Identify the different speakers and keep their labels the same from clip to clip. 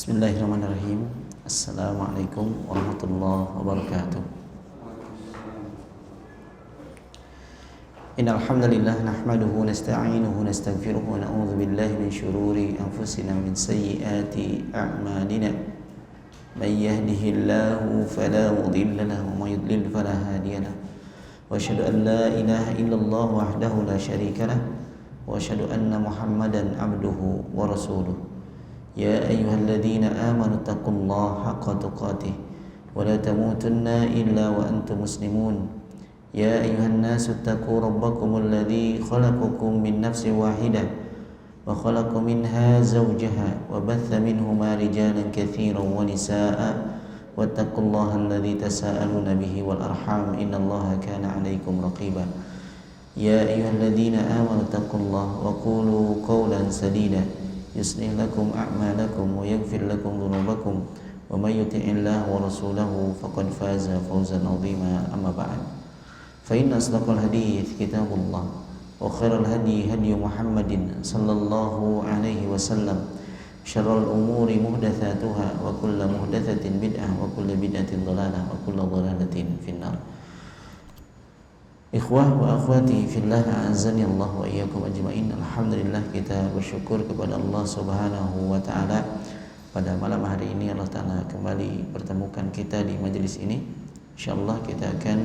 Speaker 1: Bismillahirrahmanirrahim. Assalamualaikum warahmatullahi wabarakatuh. Innal hamdalillah nahmaduhu wa nasta'inuhu wa nastaghfiruh wa na'udzu billahi min shururi anfusina wa min sayyiati a'malina. May yahdihillahu fala mudilla lahu wa may yudlil fala hadiya lahu. Wa asyhadu an la ilaha illallah wahdahu la syarika lah wa asyhadu anna Muhammadan abduhu wa rasuluh. يا أيها الذين آمنوا اتقوا الله حق تقاته ولا تموتن إلا وأنتم مسلمون يا أيها الناس اتقوا ربكم الذي خلقكم من نفس واحدة وخلق منها زوجها وبث منهما رجالا كثيرا ونساء واتقوا الله الذي تساءلون به والأرحام إن الله كان عليكم رقيبا يا أيها الذين آمنوا اتقوا الله وقولوا قولا سديدا يصلح لكم أعمالكم ويغفر لكم ذنوبكم ومن يطع الله ورسوله فقد فاز فوزا عظيما أما بعد فإن أصدق الحديث كتاب الله وخير الهدي هدي محمد صلى الله عليه وسلم شر الأمور محدثاتها وكل محدثة بدعة وكل بدعة ضلالة وكل ضلالة في النار. Ikhwah wa akhwati fillah, a'azzani Allah wa iyyakum ajma'in. Alhamdulillah, kita bersyukur kepada Allah Subhanahu wa taala. Pada malam hari ini Allah taala kembali pertemukan kita di majelis ini. Insyaallah kita akan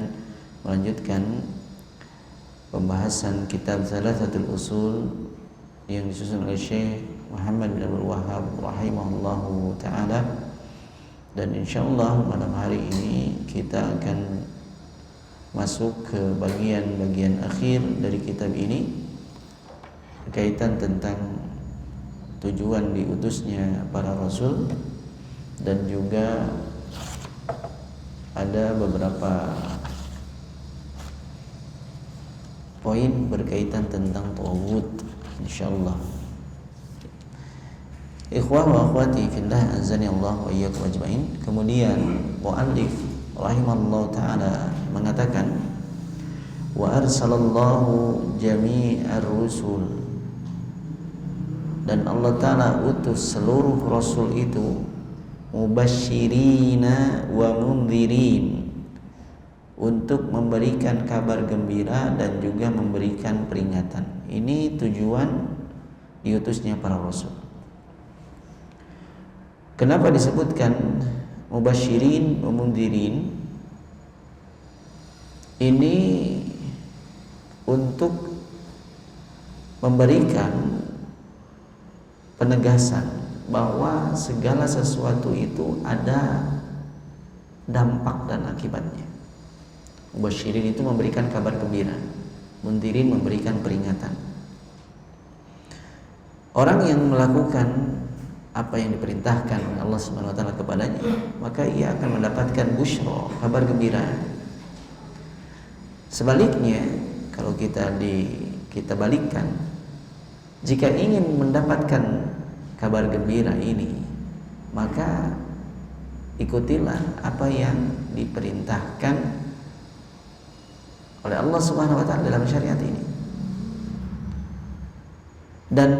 Speaker 1: melanjutkan pembahasan kitab Thalathatul Usul yang disusun oleh Syekh Muhammad bin Abdul Wahhab rahimahullahu taala. Dan insyaallah malam hari ini kita akan masuk ke bagian-bagian akhir dari kitab ini berkaitan tentang tujuan diutusnya para rasul, dan juga ada beberapa poin berkaitan tentang tauhid insyaallah. Ikhwah wa akhwati fillah, azani Allah wa iyyakum ajmain. Kemudian muallif rahimallahu taala mengatakan, wa arsalallahu jami'ar rusul, dan Allah taala utus seluruh rasul itu mubasyirina wa mundhirin, untuk memberikan kabar gembira dan juga memberikan peringatan. Ini tujuan diutusnya para rasul. Kenapa disebutkan mubasyirin wa mundhirin? Ini untuk memberikan penegasan bahwa segala sesuatu itu ada dampak dan akibatnya. Mubasyirin itu memberikan kabar gembira, mundhirin memberikan peringatan. Orang yang melakukan apa yang diperintahkan oleh Allah Subhanahu wa taala kepadanya, maka ia akan mendapatkan busyra, kabar gembira. Sebaliknya, kalau kita balikkan, jika ingin mendapatkan kabar gembira ini, maka ikutilah apa yang diperintahkan oleh Allah Subhanahu wa taala dalam syariat ini. Dan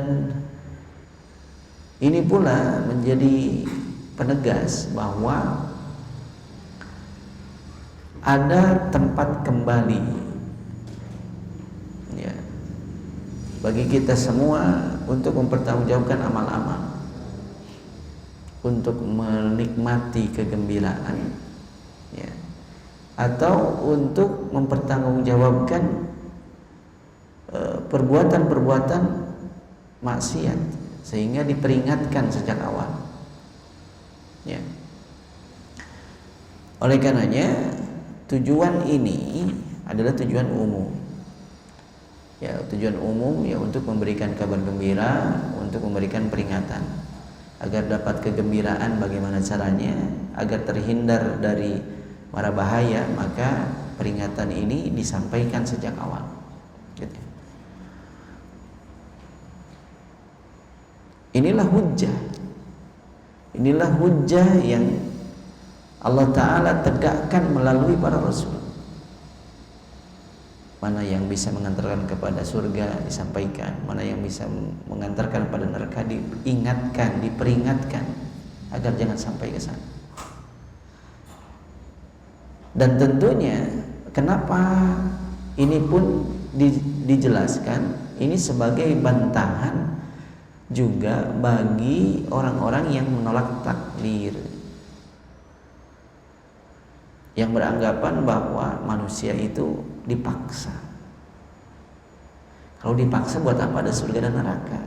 Speaker 1: ini pula menjadi penegas bahwa ada tempat kembali ya, bagi kita semua untuk mempertanggungjawabkan amal-amal, untuk menikmati kegembiraan ya, atau untuk mempertanggungjawabkan perbuatan-perbuatan maksiat, sehingga diperingatkan sejak awal ya. Oleh karenanya tujuan ini adalah tujuan umum. Ya, tujuan umum ya untuk memberikan kabar gembira, untuk memberikan peringatan agar dapat kegembiraan. Bagaimana caranya agar terhindar dari mara bahaya, maka peringatan ini disampaikan sejak awal. Gitu. Inilah hujjah. Inilah hujjah yang Allah Ta'ala tegakkan melalui para rasul. Mana yang bisa mengantarkan kepada surga disampaikan, mana yang bisa mengantarkan pada neraka diingatkan, diperingatkan. agar jangan sampai ke sana. Dan tentunya kenapa ini pun dijelaskan, ini sebagai bantahan juga bagi orang-orang yang menolak takdir, yang beranggapan bahwa manusia itu dipaksa. Kalau dipaksa buat apa ada surga dan neraka?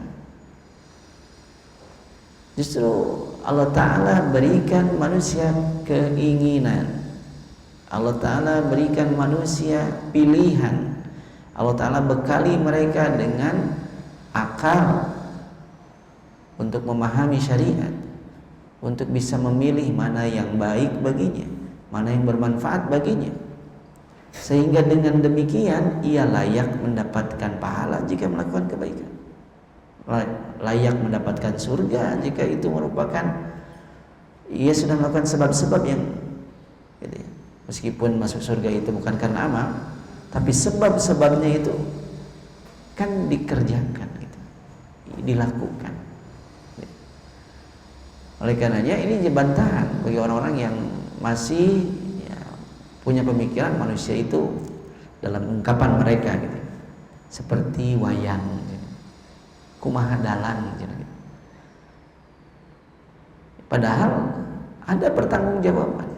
Speaker 1: Justru Allah Ta'ala berikan manusia keinginan, Allah Ta'ala berikan manusia pilihan, Allah Ta'ala bekali mereka dengan akal untuk memahami syariat, untuk bisa memilih mana yang baik baginya, mana yang bermanfaat baginya, sehingga dengan demikian ia layak mendapatkan pahala jika melakukan kebaikan, layak mendapatkan surga jika itu merupakan ia sudah melakukan sebab-sebab yang gitu ya. Meskipun masuk surga itu bukan karena amal, tapi sebab-sebabnya itu kan dikerjakan gitu, dilakukan. Oleh karenanya ini bantahan bagi orang-orang yang masih ya, punya pemikiran manusia itu dalam ungkapan mereka gitu, seperti wayang gitu, kumaha dalang gitu. Padahal ada pertanggungjawaban.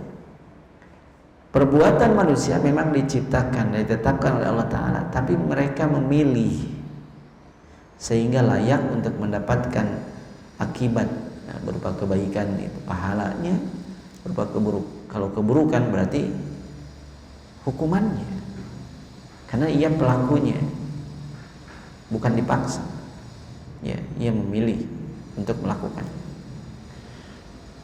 Speaker 1: Perbuatan manusia memang diciptakan dan ditetapkan oleh Allah Ta'ala, tapi mereka memilih sehingga layak untuk mendapatkan akibat berupa kebaikan itu pahalanya, berupa kalau keburukan berarti hukumannya, karena ia pelakunya, bukan dipaksa ya, ia memilih untuk melakukan.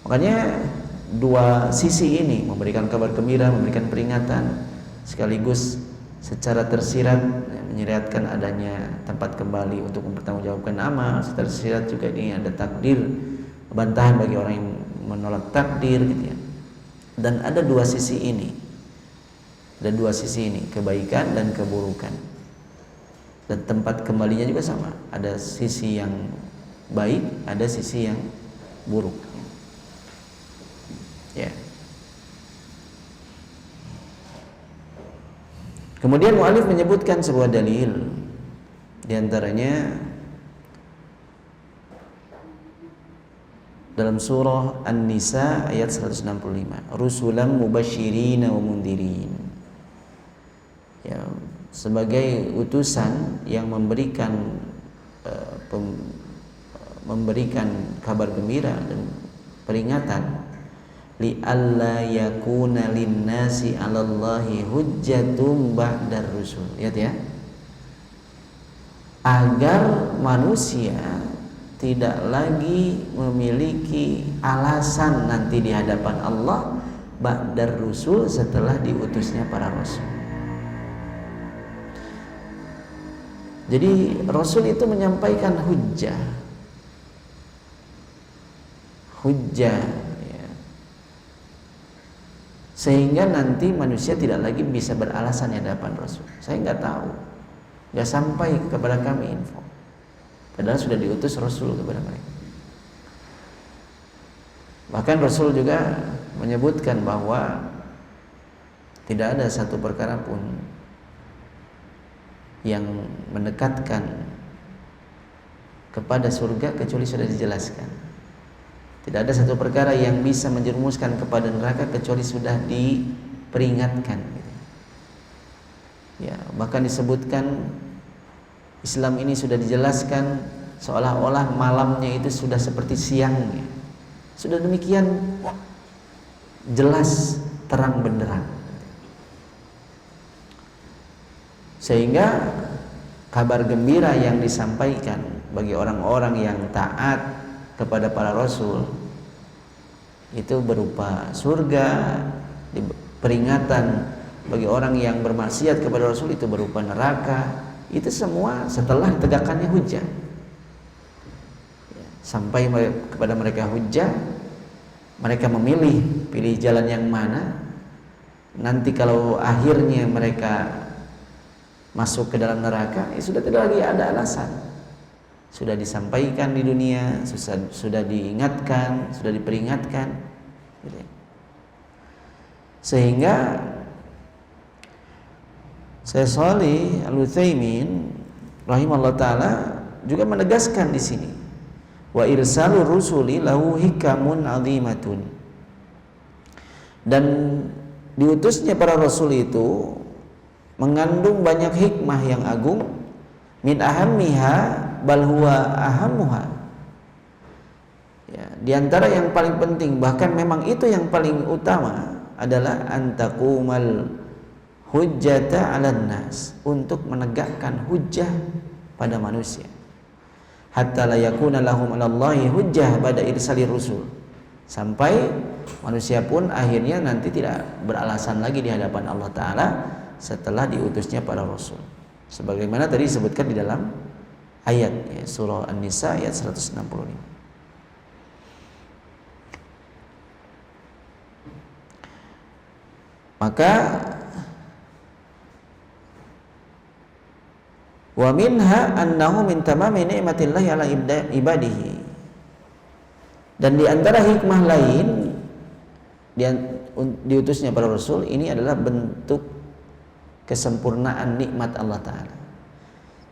Speaker 1: Makanya dua sisi ini, memberikan kabar gembira, memberikan peringatan, sekaligus secara tersirat menyeriatkan adanya tempat kembali untuk mempertanggungjawabkan amal. Secara tersirat juga ini ada takdir, bantahan bagi orang yang menolak takdir gitu ya. Dan ada dua sisi ini, ada dua sisi ini, kebaikan dan keburukan. Dan tempat kembalinya juga sama, ada sisi yang baik, ada sisi yang buruk. Ya. Kemudian mu'alif menyebutkan sebuah dalil, di antaranya dalam surah An-Nisa ayat 165, rusulan mubasysyirin wa mundirin. Ya, sebagai utusan yang memberikan kabar gembira dan peringatan, li alla yakuna linnasi 'alallahi hujjatum ba'dar rusul. Lihat ya, agar manusia tidak lagi memiliki alasan nanti di hadapan Allah ba'dar rusul, setelah diutusnya para rasul. Jadi rasul itu menyampaikan hujjah ya, sehingga nanti manusia tidak lagi bisa beralasan di hadapan rasul. Saya nggak tahu, nggak sampai kepada kami info, padahal sudah diutus rasul kepada mereka. Bahkan rasul juga menyebutkan bahwa tidak ada satu perkara pun yang mendekatkan kepada surga kecuali sudah dijelaskan. Tidak ada satu perkara yang bisa menjerumuskan kepada neraka kecuali sudah diperingatkan. Ya, bahkan disebutkan Islam ini sudah dijelaskan seolah-olah malamnya itu sudah seperti siangnya. Sudah demikian jelas, terang benderang. Sehingga kabar gembira yang disampaikan bagi orang-orang yang taat kepada para rasul itu berupa surga, peringatan bagi orang yang bermaksiat kepada rasul itu berupa neraka. Itu semua setelah ditegakkannya hujjah. Sampai kepada mereka hujjah, mereka pilih jalan yang mana. Nanti kalau akhirnya mereka masuk ke dalam neraka, sudah tidak lagi ada alasan. sudah disampaikan di dunia, sudah diingatkan, sudah diperingatkan, gitu ya. Sehingga Syekh Shalih Al-Utsaimin rahimahullah taala juga menegaskan di sini, wa irsalur rusuli lahu hikamun azimatun, dan diutusnya para rasul itu mengandung banyak hikmah yang agung, min ahammiha bal huwa ahammuha, ya, di antara yang paling penting, bahkan memang itu yang paling utama, adalah antaqumal hujjata 'alan nas, untuk menegakkan hujjah pada manusia, hatta la yakuna lahum 'alallahi hujjah ba'da irsalir rusul, sampai manusia pun akhirnya nanti tidak beralasan lagi di hadapan Allah Ta'ala setelah diutusnya para rasul, sebagaimana tadi disebutkan di dalam ayat ya, surah An-Nisa ayat 165. Maka wa minha annahu min tamami ni'matillahi ala ibadihi, dan di antara hikmah lain diutusnya para rasul ini adalah bentuk kesempurnaan nikmat Allah Ta'ala.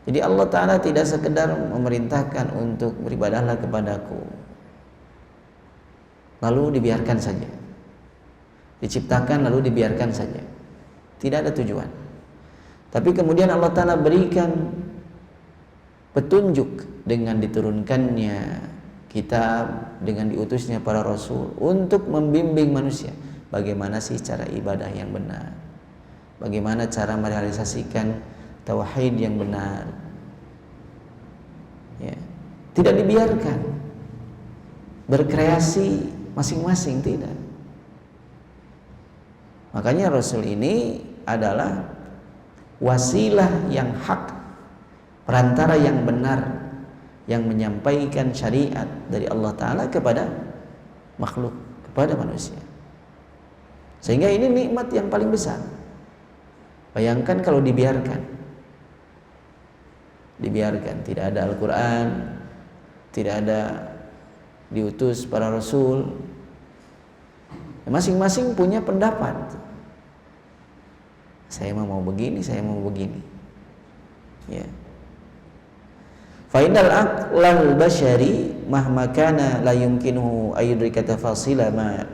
Speaker 1: Jadi Allah Ta'ala tidak sekedar memerintahkan untuk beribadahlah kepadaku lalu dibiarkan saja, diciptakan lalu dibiarkan saja, tidak ada tujuan. Tapi kemudian Allah Ta'ala berikan petunjuk dengan diturunkannya kitab, dengan diutusnya para rasul untuk membimbing manusia bagaimana sih cara ibadah yang benar, bagaimana cara merealisasikan tauhid yang benar, ya. Tidak dibiarkan berkreasi masing-masing, tidak. Makanya Rasul ini adalah wasilah yang hak, perantara yang benar, yang menyampaikan syariat dari Allah Ta'ala kepada makhluk, kepada manusia. Sehingga ini nikmat yang paling besar. Bayangkan kalau dibiarkan, tidak ada Al-Quran, tidak ada diutus para rasul, masing-masing punya pendapat. Saya mau begini, saya mau begini, ya. Fa innal aqlal bashari mahma kana la yumkinuhu ayyudrika tafasila ma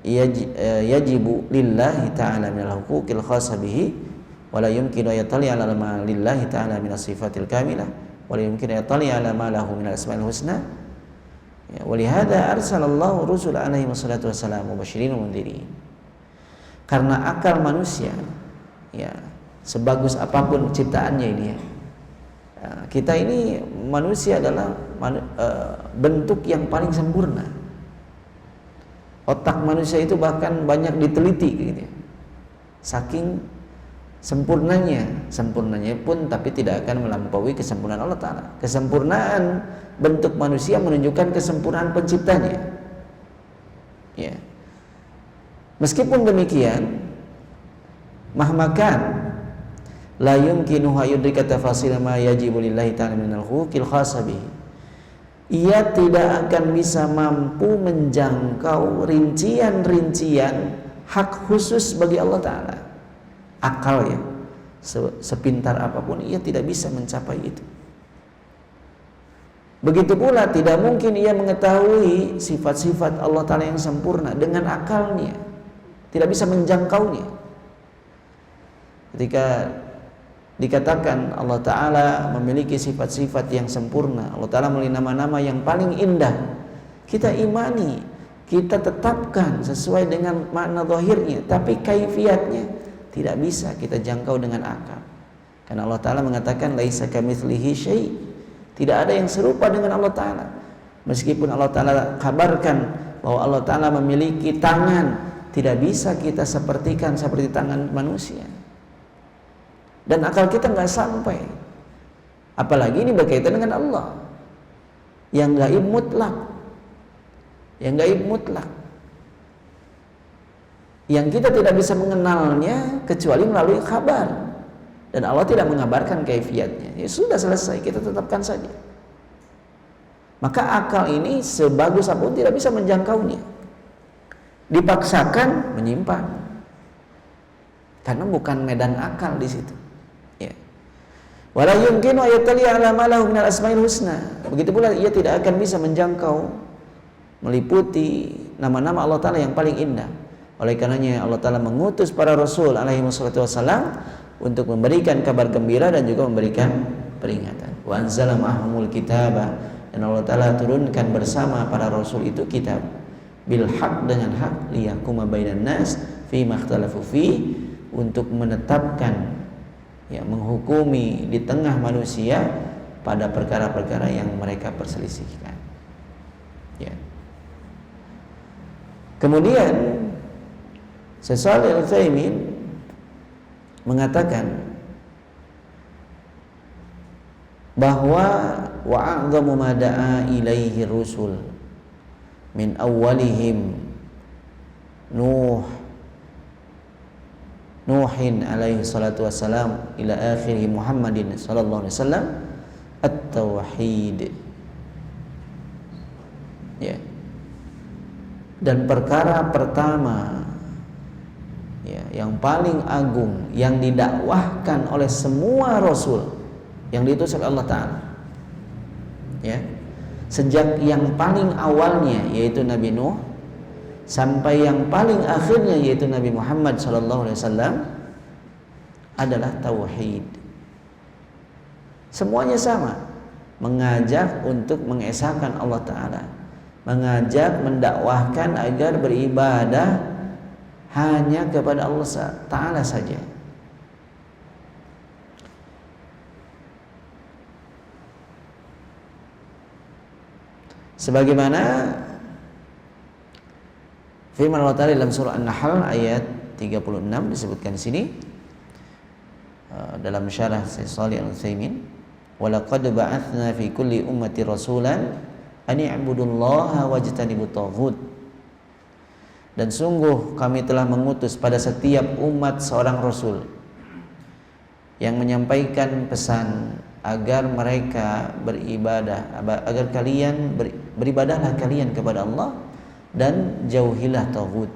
Speaker 1: yajibu lillahi ta'ala minal huquqil khassa bihi wa la yumkinu yatali ala ma lillahi ta'ala minas sifatil kamilah wa la yumkinu yatali ala ma lahu minal asmaul husna, ya, wa lihada arsalallahu rusul alaihi wassalatu wassalam mubasyirin wa mundhirin. Karena akal manusia, ya, sebagus apapun ciptaannya ini, ya, kita ini manusia adalah bentuk yang paling sempurna. Otak manusia itu bahkan banyak diteliti, gitu ya. Saking sempurnanya pun tapi tidak akan melampaui kesempurnaan Allah Ta'ala. Kesempurnaan bentuk manusia menunjukkan kesempurnaan penciptanya, ya. Meskipun demikian, mahmakan la yumkinu yudrika tafasil ma yajibu lillahi ta'ala minal huquqil khassa bihi, ia tidak akan bisa mampu menjangkau rincian-rincian hak khusus bagi Allah Ta'ala. Akal, ya, sepintar apapun ia tidak bisa mencapai itu. Begitu pula tidak mungkin ia mengetahui sifat-sifat Allah Ta'ala yang sempurna dengan akalnya, tidak bisa menjangkaunya. Ketika dikatakan Allah Ta'ala memiliki sifat-sifat yang sempurna, Allah Ta'ala memiliki nama-nama yang paling indah, kita imani, kita tetapkan sesuai dengan makna zahirnya, tapi kaifiatnya tidak bisa kita jangkau dengan akal. Karena Allah Ta'ala mengatakan laisa kamitslihi syai', tidak ada yang serupa dengan Allah Ta'ala. Meskipun Allah Ta'ala kabarkan bahwa Allah Ta'ala memiliki tangan, tidak bisa kita sepertikan seperti tangan manusia. Dan akal kita nggak sampai. Apalagi ini berkaitan dengan Allah yang gaib mutlak, yang kita tidak bisa mengenalnya kecuali melalui kabar. dan Allah tidak mengabarkan kaifiatnya, ya sudah selesai, kita tetapkan saja. Maka akal ini sebagus apapun tidak bisa menjangkaunya. Dipaksakan menyimpan, karena bukan medan akal di situ. Ya. Wala yumkinu ayatali ala ma lahu minal asmaul husna. Begitu pula ia tidak akan bisa menjangkau, meliputi nama-nama Allah Ta'ala yang paling indah. Oleh karenanya Allah Ta'ala mengutus para Rasul alaihi wassalam untuk memberikan kabar gembira dan juga memberikan peringatan. Wa anzala ma'ahumul kitaba, dan Allah Ta'ala turunkan bersama para Rasul itu kitab, bil haq, dengan hak, liyahkuma bainan nas fi makhtalafu fi, untuk menetapkan, ya, menghukumi di tengah manusia pada perkara-perkara yang mereka perselisihkan. Ya. Kemudian Syekh Shalih Al-Utsaimin mengatakan bahwa wa a'dhamu ma da'a ilaihi rusul min awwalihim Nuhin alaihi salatu wassalam ila akhirih Muhammadin sallallahu alaihi wasallam at-tauhid. Ya. Dan perkara pertama, ya, yang paling agung yang didakwahkan oleh semua rasul yang diutus oleh Allah Ta'ala, ya, sejak yang paling awalnya yaitu Nabi Nuh sampai yang paling akhirnya yaitu Nabi Muhammad SAW, adalah tauhid. Semuanya sama, mengajak untuk mengesahkan Allah Ta'ala, mengajak, mendakwahkan agar beribadah hanya kepada Allah Ta'ala saja. Sebagaimana firman Allah Ta'ala dalam surah An-Nahl ayat 36 disebutkan di sini dalam syarah Syekh Shalih Al-Utsaimin, wa laqad ba'atsna fi kulli ummati rasulan an i'budullaha wajtanibut taghut. Dan sungguh kami telah mengutus pada setiap umat seorang rasul yang menyampaikan pesan agar mereka beribadah, agar kalian beribadahlah kalian kepada Allah dan jauhilah taghut.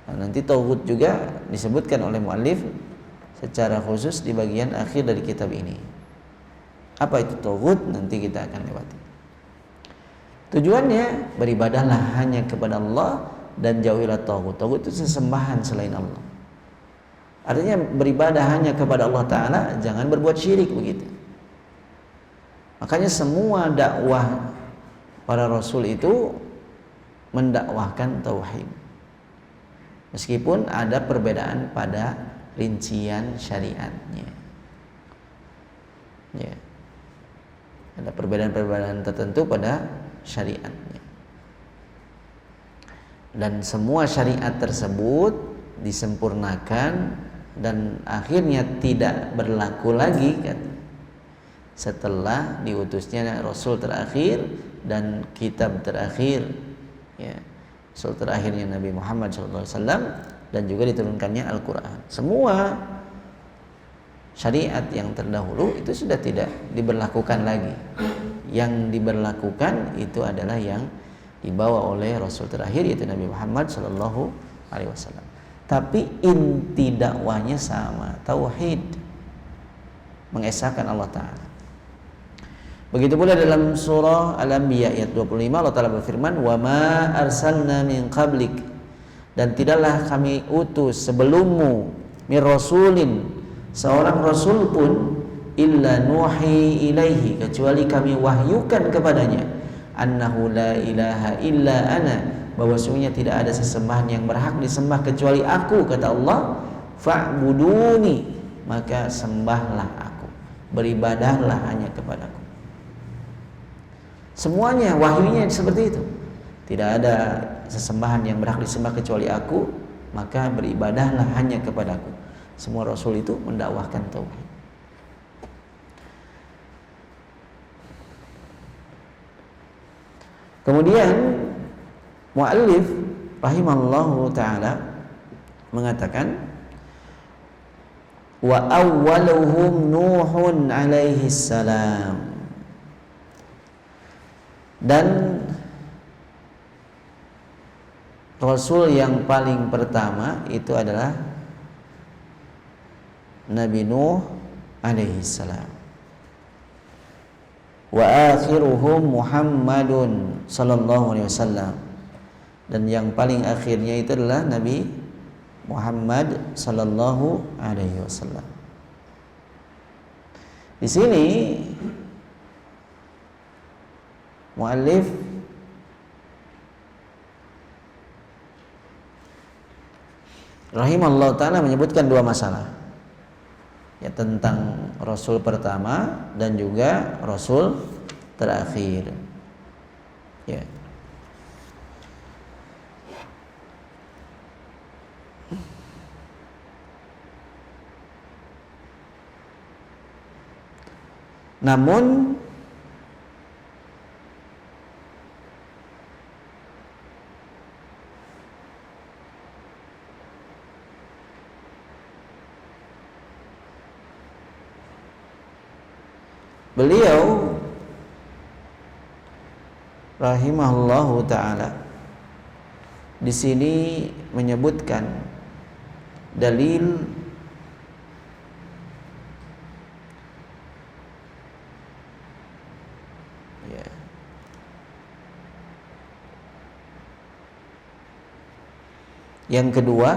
Speaker 1: Nah, nanti taghut juga disebutkan oleh muallif secara khusus di bagian akhir dari kitab ini. Apa itu taghut? Nanti kita akan lewati. Tujuannya beribadahlah hanya kepada Allah dan jauhilah taghut. Taghut itu sesembahan selain Allah. Artinya beribadah hanya kepada Allah Ta'ala, jangan berbuat syirik, begitu. Makanya semua dakwah para rasul itu mendakwahkan tauhid, meskipun ada perbedaan pada rincian syariatnya. Ya. Ada perbedaan-perbedaan tertentu pada syariatnya. Dan semua syariat tersebut disempurnakan dan akhirnya tidak berlaku lagi kan, setelah diutusnya Rasul terakhir dan kitab terakhir, ya, Rasul terakhirnya Nabi Muhammad SAW, dan juga diturunkannya Al-Quran. Semua syariat yang terdahulu itu sudah tidak diberlakukan lagi. Yang diberlakukan itu adalah yang dibawa oleh Rasul terakhir yaitu Nabi Muhammad SAW. Tapi inti dakwahnya sama, tauhid, mengesahkan Allah Ta'ala. Begitu pula dalam surah Al-Anbiya ayat 25 Allah Ta'ala berfirman, wa ma arsalna min qablik, dan tidaklah kami utus sebelummu min rasulin, seorang rasul pun, illa nuhi ilaihi, kecuali kami wahyukan kepadanya, annahu la ilaha illa ana, bahwa sesungguhnya tidak ada sesembahan yang berhak disembah kecuali aku, kata Allah, fa'buduni, maka sembahlah aku, beribadahlah hanya kepadaku. Semuanya wahyunya seperti itu. Tidak ada sesembahan yang berhak disembah kecuali aku, maka beribadahlah hanya kepadaku. Semua rasul itu mendakwahkan tauhid. Kemudian muallif rahimallahu taala mengatakan wa awwaluhum Nuhun alaihi salam, dan Rasul yang paling pertama itu adalah Nabi Nuh alaihi salam. Wa akhiruhum Muhammadun sallallahu alaihi wasallam, dan yang paling akhirnya itu adalah Nabi Muhammad sallallahu alaihi wasallam. Di sini muallif rahimallahu taala menyebutkan dua masalah, ya, tentang Rasul pertama dan juga Rasul terakhir. Ya. Namun beliau rahimahullahu taala di sini menyebutkan dalil yang kedua,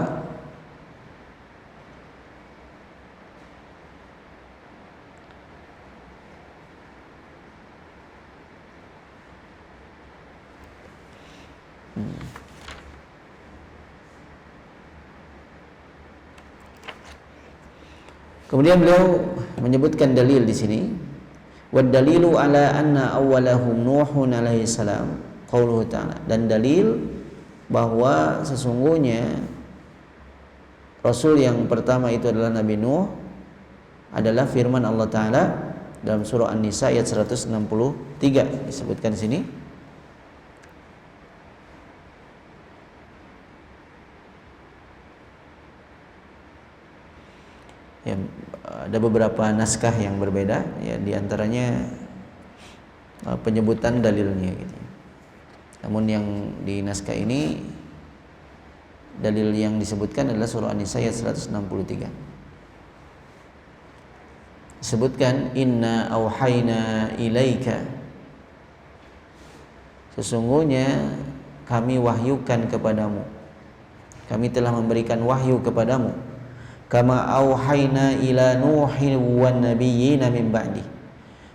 Speaker 1: kemudian beliau menyebutkan dalil di sini, wad dalilu ala anna awwalahum Nuhun alaihi salam qauluhu ta'ala, dan dalil bahwa sesungguhnya Rasul yang pertama itu adalah Nabi Nuh adalah firman Allah Ta'ala dalam surah An-Nisa ayat 163, disebutkan di sini. Ya, ada beberapa naskah yang berbeda, ya, diantaranya penyebutan dalilnya gitu. Namun yang di naskah ini dalil yang disebutkan adalah surah An-Nisa ayat 163. Disebutkan inna auhayna ilaika, sesungguhnya kami wahyukan kepadamu, kami telah memberikan wahyu kepadamu, kama auhayna ila Nuhin wan nabiyyina min ba'di,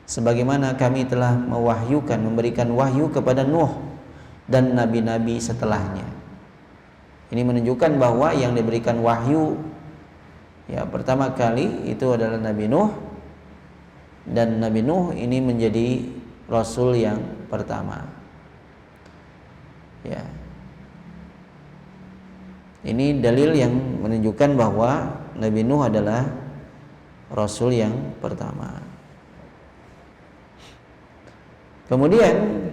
Speaker 1: sebagaimana kami telah mewahyukan, memberikan wahyu kepada Nuh dan nabi-nabi setelahnya. Ini menunjukkan bahwa yang diberikan wahyu, ya, pertama kali itu adalah Nabi Nuh, dan Nabi Nuh ini menjadi Rasul yang pertama. Ya. Ini dalil yang menunjukkan bahwa Nabi Nuh adalah Rasul yang pertama. Kemudian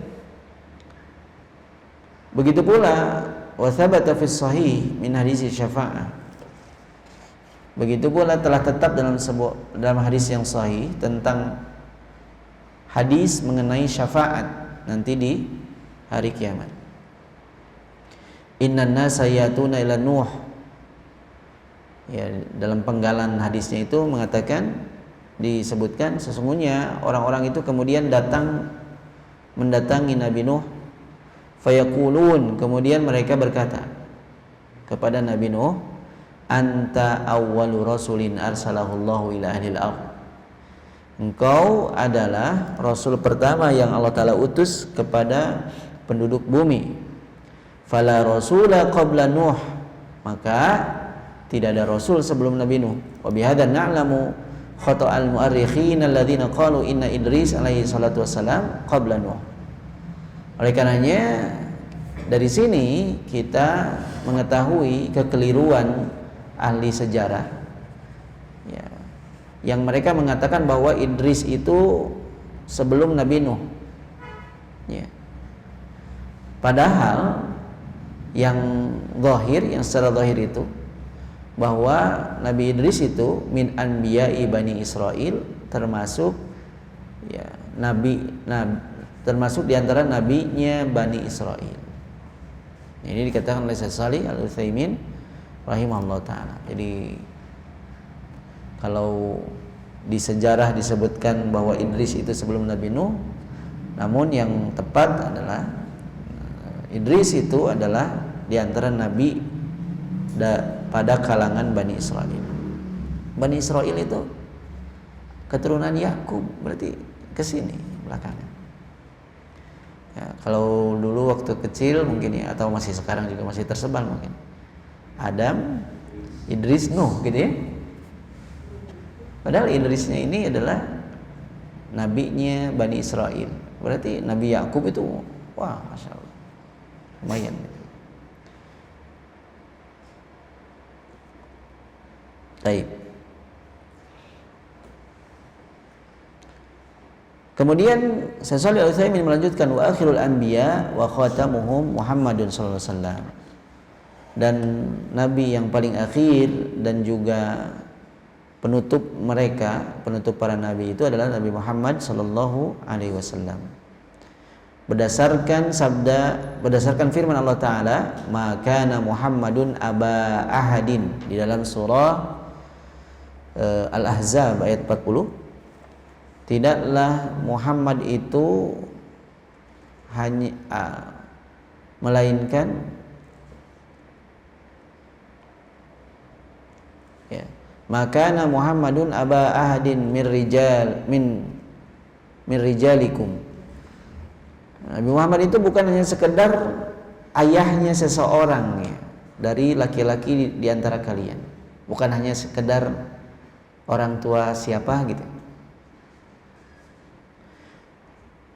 Speaker 1: begitu pula wa thabata fi sahih min hadis syafa'ah, begitu pula telah tetap dalam hadis yang sahih tentang hadis mengenai syafaat nanti di hari kiamat. Innan nasa yatuna ila Nuh, ya, dalam penggalan hadisnya itu mengatakan, disebutkan sesungguhnya orang-orang itu kemudian mendatangi Nabi Nuh, fayaqulun, kemudian mereka berkata kepada Nabi Nuh, anta awwalu rasulin arsalahullahu ila ahlil ardh, engkau adalah Rasul pertama yang Allah Ta'ala utus kepada penduduk bumi. Fala rasula qabla Nuh, maka tidak ada Rasul sebelum Nabi Nuh. Wa bihadza na'lamu khata'al mu'arrikhin alladzina qalu inna Idris alaihi salatu wassalam qabla Nuh. Oleh karenanya dari sini kita mengetahui kekeliruan ahli sejarah, ya, yang mereka mengatakan bahwa Idris itu sebelum Nabi Nuh, ya. Padahal yang zahir, yang secara zahir itu bahwa Nabi Idris itu min anbiya'i Bani Israil, termasuk ya termasuk diantara nabinya Bani Israil. Ini dikatakan oleh Syekh Shalih Al-Utsaimin rahimahullah ta'ala. Jadi kalau di sejarah disebutkan bahwa Idris itu sebelum Nabi Nuh, namun yang tepat adalah Idris itu adalah diantara nabi pada kalangan Bani Israil. Bani Israil itu keturunan Yakub, berarti ke sini belakangan. Ya, kalau dulu waktu kecil mungkin ya, atau masih sekarang juga masih tersebar mungkin. Adam, Idris, Nuh gitu ya. Padahal Idrisnya ini adalah nabinya Bani Israil. Berarti Nabi Yakub itu wah, Masya Allah, lumayan. Baik. Kemudian Syekh Shalih Al-Utsaimin melanjutkan wa akhirul anbiya wa khatamuhum Muhammadun sallallahu alaihi wasallam. Dan nabi yang paling akhir dan juga penutup mereka, penutup para nabi itu adalah Nabi Muhammad sallallahu alaihi wasallam. Berdasarkan firman Allah taala, "Maka Muhammadun aba ahadin" di dalam surah Al-Ahzab ayat 40. Tidaklah Muhammad itu hanya melainkan ya, maka Muhammadun aba ahadin min rijalikum. Nabi Muhammad itu bukan hanya sekedar ayahnya seseorang ya, dari laki-laki di antara kalian. Bukan hanya sekedar orang tua siapa gitu.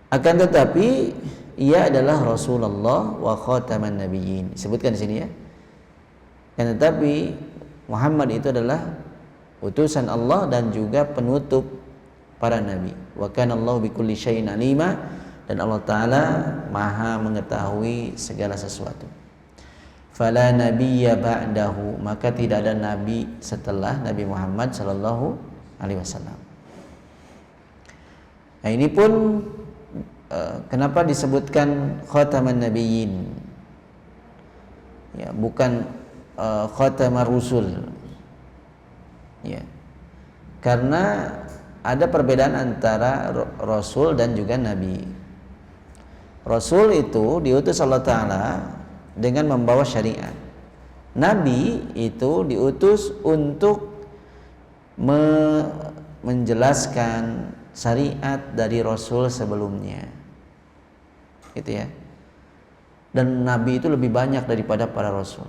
Speaker 1: Akan tetapi ia adalah Rasulullah wa khataman nabiyyin. Disebutkan di sini ya. Dan tetapi Muhammad itu adalah utusan Allah dan juga penutup para nabi. Wa kana Allahu bikulli syai'in alima, dan Allah taala Maha mengetahui segala sesuatu. Fala nabiyya ba'dahu, maka tidak ada nabi setelah Nabi Muhammad sallallahu alaihi wasallam. Nah, ini pun kenapa disebutkan khataman nabiyyin? Ya, bukan khatamar rusul. Ya. Karena ada perbedaan antara rasul dan juga nabi. Rasul itu diutus Allah taala dengan membawa syariat. Nabi itu diutus untuk menjelaskan syariat dari rasul sebelumnya. Gitu ya. Dan nabi itu lebih banyak daripada para rasul.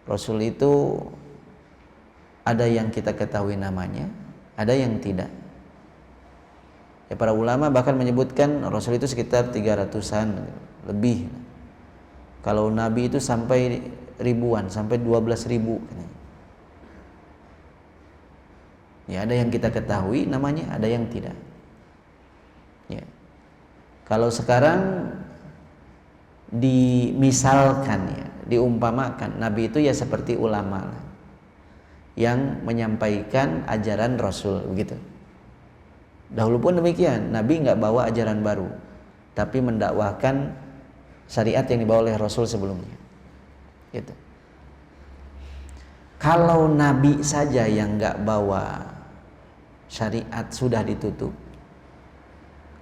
Speaker 1: Rasul itu ada yang kita ketahui namanya, ada yang tidak. Ya, para ulama bahkan menyebutkan rasul itu sekitar 300-an lebih. Kalau nabi itu sampai ribuan, sampai 12.000. Ya, ada yang kita ketahui namanya, ada yang tidak. Ya. Kalau sekarang dimisalkan ya, diumpamakan, nabi itu ya seperti ulama yang menyampaikan ajaran rasul begitu. Dahulu pun demikian, nabi nggak bawa ajaran baru, tapi mendakwahkan syariat yang dibawa oleh rasul sebelumnya. Gitu. Kalau nabi saja yang nggak bawa syariat sudah ditutup,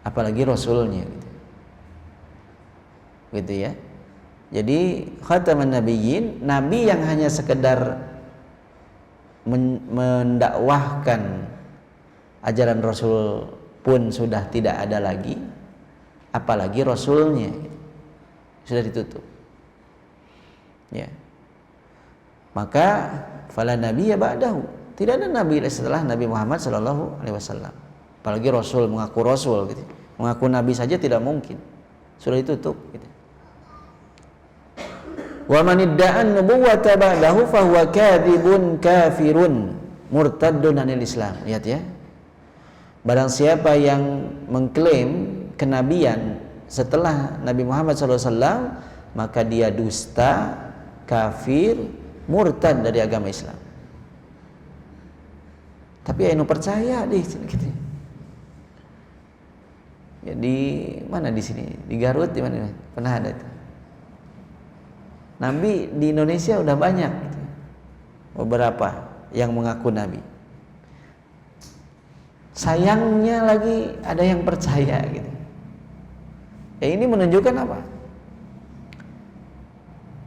Speaker 1: apalagi rasulnya gitu. Gitu ya. Jadi khataman nabiyyin, nabi yang hanya sekedar mendakwahkan ajaran rasul pun sudah tidak ada lagi, apalagi rasulnya sudah ditutup. Ya. Maka fala nabiyya ba'dahu, tidak ada nabi setelah Nabi Muhammad sallallahu alaihi wasallam. Apalagi rasul, mengaku rasul gitu. Mengaku nabi saja tidak mungkin. Sudah ditutup gitu. Wa man idda'an nubuwwata ba'dahu fa huwa kadzibun kafirun murtaddun 'anil Islam. Lihat ya. Barang siapa yang mengklaim kenabian setelah Nabi Muhammad SAW, maka dia dusta, kafir, murtad dari agama Islam. Tapi anu percaya deh gitu. Ya di mana di sini? Di Garut di mana? Pernah ada itu. Nabi di Indonesia udah banyak gitu. Beberapa yang mengaku nabi. Sayangnya lagi ada yang percaya gitu. Ya ini menunjukkan apa?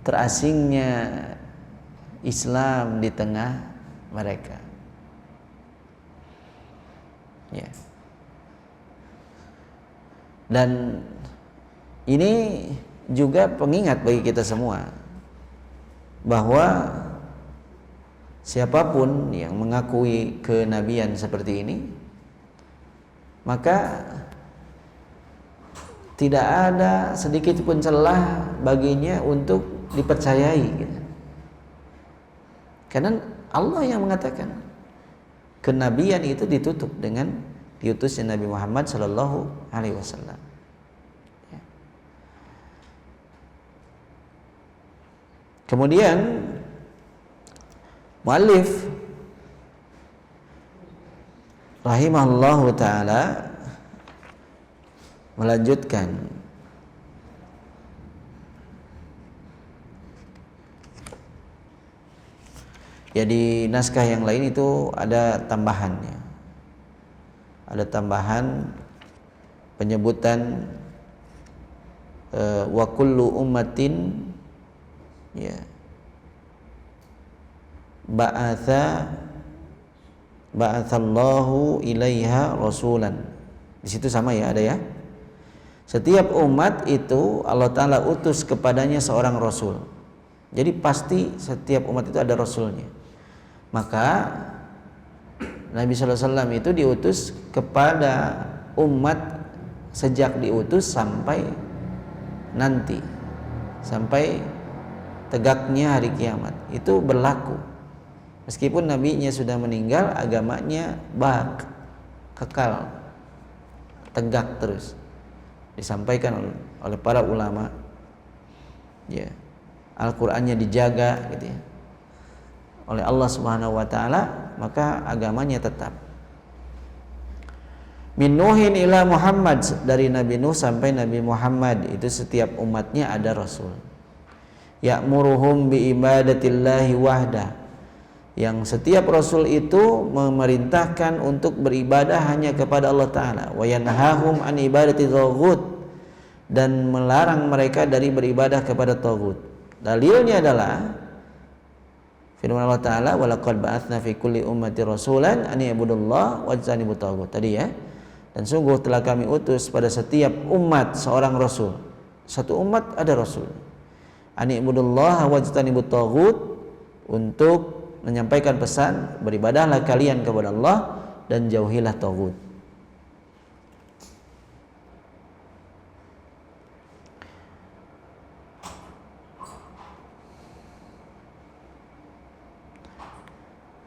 Speaker 1: Terasingnya Islam di tengah mereka. Ya. Dan ini juga pengingat bagi kita semua bahwa siapapun yang mengakui kenabian seperti ini, maka tidak ada sedikit pun celah baginya untuk dipercayai gitu. Karena Allah yang mengatakan kenabian itu ditutup dengan diutusnya Nabi Muhammad sallallahu alaihi wasallam. Ya. Kemudian muallif rahimahullahu taala melanjutkan ya, di naskah yang lain itu ada tambahannya. Ada tambahan penyebutan wa kullu ummatin ya ba'atsallahu ilaiha rasulan. Di situ sama ya, ada ya. Setiap umat itu Allah Ta'ala utus kepadanya seorang rasul. Jadi pasti setiap umat itu ada rasulnya. Maka Nabi SAW itu diutus kepada umat sejak diutus sampai nanti, sampai tegaknya hari kiamat. Itu berlaku. Meskipun nabinya sudah meninggal, agamanya kekal, tegak terus. Disampaikan oleh para ulama. Ya. Al-Qur'annya dijaga gitu ya, oleh Allah Subhanahu wa taala, maka agamanya tetap. Min Nuhin ila Muhammad, dari Nabi Nuh sampai Nabi Muhammad, itu setiap umatnya ada rasul. Ya'muruhum bi ibadatillahi wahda, yang setiap rasul itu memerintahkan untuk beribadah hanya kepada Allah Ta'ala. Wa yanhahum an ibadati taghut, dan melarang mereka dari beribadah kepada taghut. Dalilnya adalah firman Allah Ta'ala, wa laqad ba'atsna fi kulli ummati rasulan an i'budullaha wajtanibut taghut. Tadi ya. Dan sungguh telah kami utus pada setiap umat seorang rasul. Satu umat ada rasul. An i'budullaha wajtanibut taghut, untuk menyampaikan pesan beribadahlah kalian kepada Allah dan jauhilah taghut.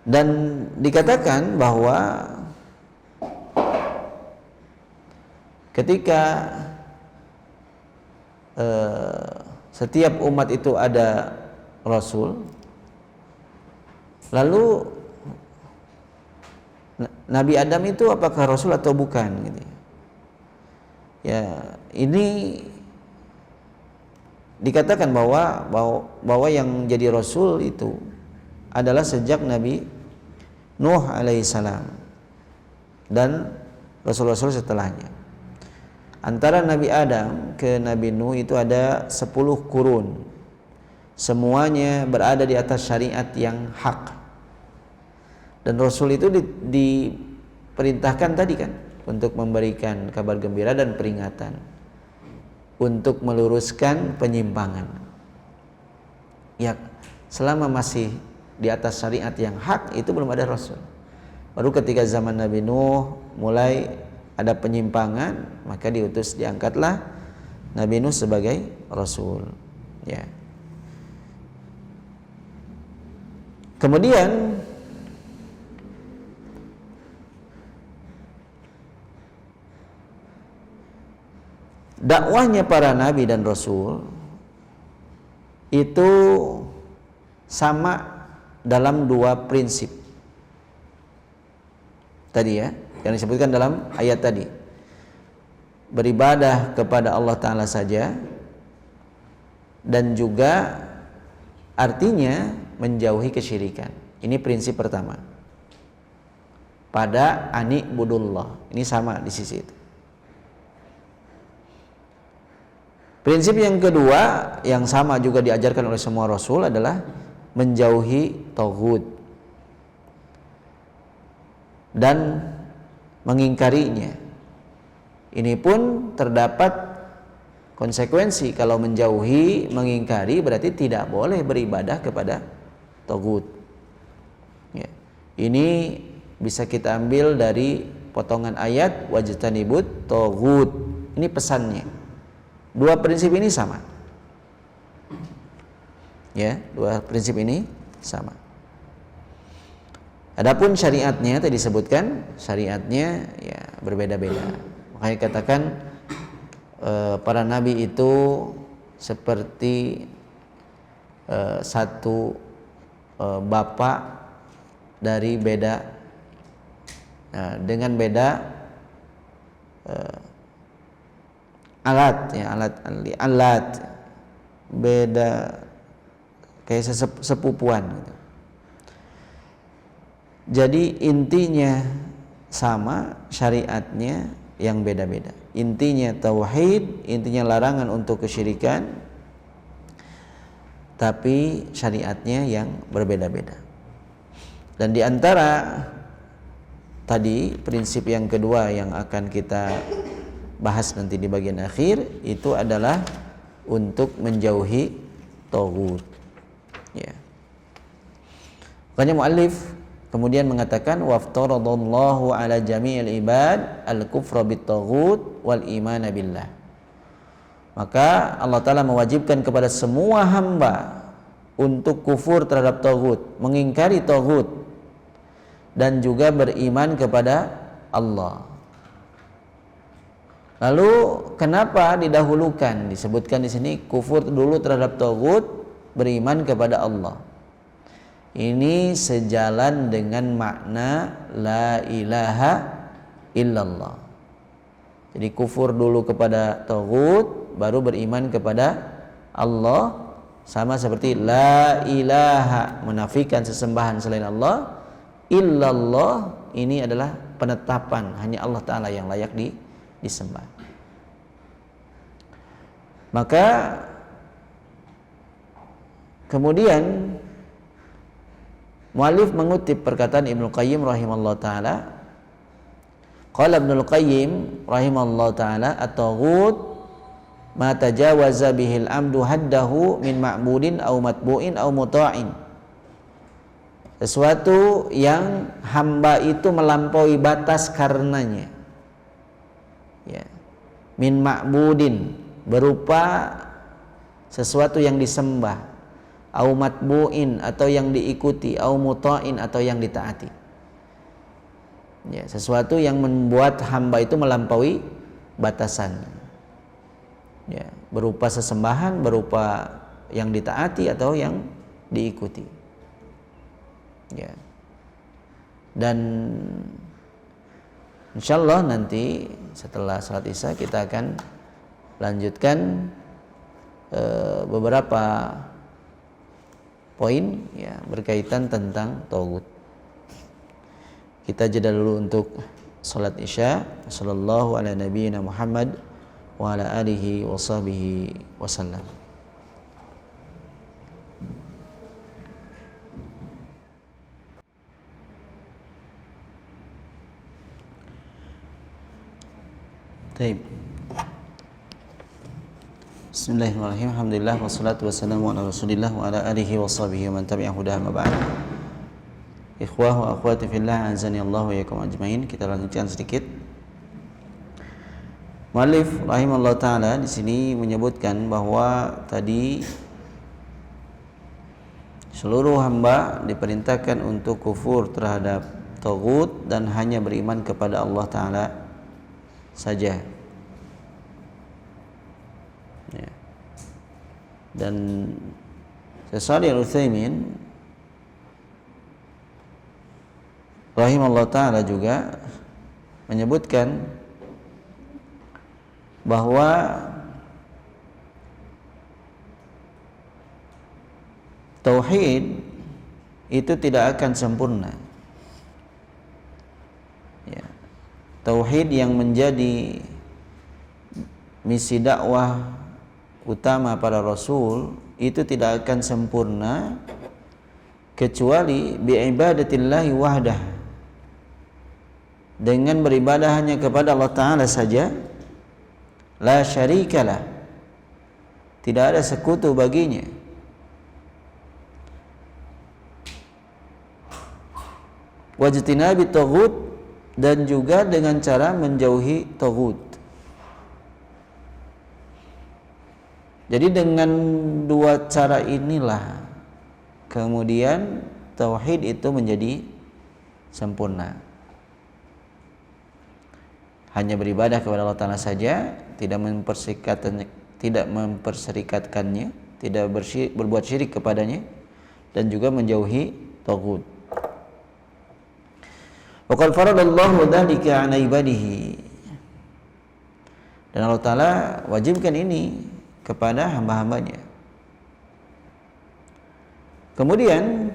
Speaker 1: Dan dikatakan bahwa ketika setiap umat itu ada rasul, lalu Nabi Adam itu apakah rasul atau bukan gitu. Ya, ini dikatakan bahwa yang jadi rasul itu adalah sejak Nabi Nuh alaihissalam dan rasul-rasul setelahnya. Antara Nabi Adam ke Nabi Nuh itu ada 10 kurun. Semuanya berada di atas syariat yang hak. Dan rasul itu diperintahkan tadi kan untuk memberikan kabar gembira dan peringatan, untuk meluruskan penyimpangan. Ya, selama masih di atas syariat yang hak, itu belum ada rasul. Baru ketika zaman Nabi Nuh mulai ada penyimpangan, maka diangkatlah Nabi Nuh sebagai rasul. Ya. Kemudian dakwahnya para nabi dan rasul itu sama dalam dua prinsip tadi ya, yang disebutkan dalam ayat tadi. Beribadah kepada Allah Ta'ala saja, dan juga artinya menjauhi kesyirikan. Ini prinsip pertama pada ani'budullah. Ini sama di sisi itu. Prinsip yang kedua yang sama juga diajarkan oleh semua Rasul adalah menjauhi taghut dan mengingkarinya. Ini pun terdapat konsekuensi. Kalau menjauhi, mengingkari, berarti tidak boleh beribadah kepada taghut. Ya. Ini bisa kita ambil dari potongan ayat wajtanibut taghut. Ini pesannya. Dua prinsip ini sama. Ya, dua prinsip ini sama. Adapun syariatnya tadi disebutkan, syariatnya ya berbeda-beda. Makanya katakan para nabi itu seperti satu bapak dari beda dengan beda alat beda kayak sepupuan gitu. Jadi intinya sama, syariatnya yang beda-beda. Intinya tauhid, intinya larangan untuk kesyirikan, tapi syariatnya yang berbeda-beda. Dan di antara tadi prinsip yang kedua yang akan kita bahas nanti di bagian akhir itu adalah untuk menjauhi taghut. Ya. Makanya muallif kemudian mengatakan waftaradallahu ala jami'il ibad al-kufra bit-taghut wal iman billah. Maka Allah Ta'ala mewajibkan kepada semua hamba untuk kufur terhadap taghut, mengingkari taghut, dan juga beriman kepada Allah. Lalu kenapa didahulukan? Disebutkan di sini kufur dulu terhadap taghut, beriman kepada Allah. Ini sejalan dengan makna la ilaha illallah. Jadi kufur dulu kepada taghut, baru beriman kepada Allah, sama seperti la ilaha, menafikan sesembahan selain Allah, illallah, ini adalah penetapan hanya Allah Ta'ala yang layak disembah. Maka kemudian muallif mengutip perkataan Ibnu Qayyim rahimahullah ta'ala. Qala Ibnu Qayyim rahimahullah ta'ala at-taghut ma tajawaza bihil amdu haddahu min ma'budin aw matbu'in aw muta'in. Sesuatu yang hamba itu melampaui batas karenanya. Ya. Min ma'budin, berupa sesuatu yang disembah, au matbu'in, atau yang diikuti, au muta'in, atau yang ditaati. Ya, sesuatu yang membuat hamba itu melampaui batasan. Ya, berupa sesembahan, berupa yang ditaati atau yang diikuti. Ya. Dan insyaallah nanti setelah salat Isya kita akan lanjutkan beberapa poin ya berkaitan tentang taghut. Kita jeda dulu untuk salat Isya. Sallallahu ala nabiyyina Muhammad wa ala alihi wa sahbihi wasallam. Baik. Bismillahirrahmanirrahim. Alhamdulillah wassalatu wassalamu ala Rasulillah wa ala alihi wa sahbihi wa man tabi'ahu hudahu ma ba'd. Ikhwah wa akhwati fillah, azani Allah wa iyyakum ajmain. Kita lanjutkan sedikit. Muallif rahimahullah taala di sini menyebutkan bahwa tadi seluruh hamba diperintahkan untuk kufur terhadap taghut dan hanya beriman kepada Allah taala saja. Ya. Dan Shalih Al-Utsaimin rahimahullah ta'ala juga menyebutkan bahwa tauhid itu tidak akan sempurna. Ya. Tauhid yang menjadi misi dakwah utama para rasul itu tidak akan sempurna kecuali bi'ibadatillahi wahdah, dengan beribadah hanya kepada Allah Ta'ala saja, la syarikalah, tidak ada sekutu baginya. Wajtinabi taghut, dan juga dengan cara menjauhi taghut. Jadi dengan dua cara inilah kemudian tauhid itu menjadi sempurna. Hanya beribadah kepada Allah Ta'ala saja, tidak memperserikatkannya, tidak berbuat syirik kepadanya, dan juga menjauhi taghut. Wa qad faradallahu dzalika 'ala ibadihi. Dan Allah Ta'ala wajibkan ini kepada hamba-hambanya. Kemudian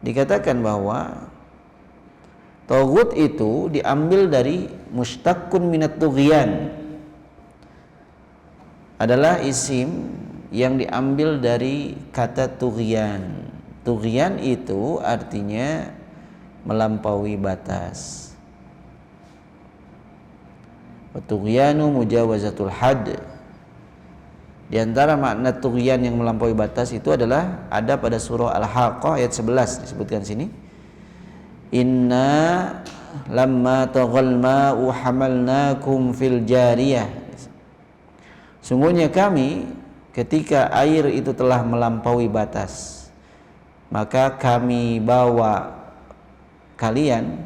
Speaker 1: dikatakan bahwa taghut itu diambil dari mustaqqun minat tughyan, adalah isim yang diambil dari kata tughyan. Tughyan itu artinya melampaui batas. Wa tughyanu mujawazatul hadd. Di antara makna tughyan yang melampaui batas itu adalah ada pada surah Al-Haqqah ayat 11 disebutkan sini. Inna lamma taghal ma'u hamalnakum fil jariyah. Sungguhnya kami ketika air itu telah melampaui batas, maka kami bawa kalian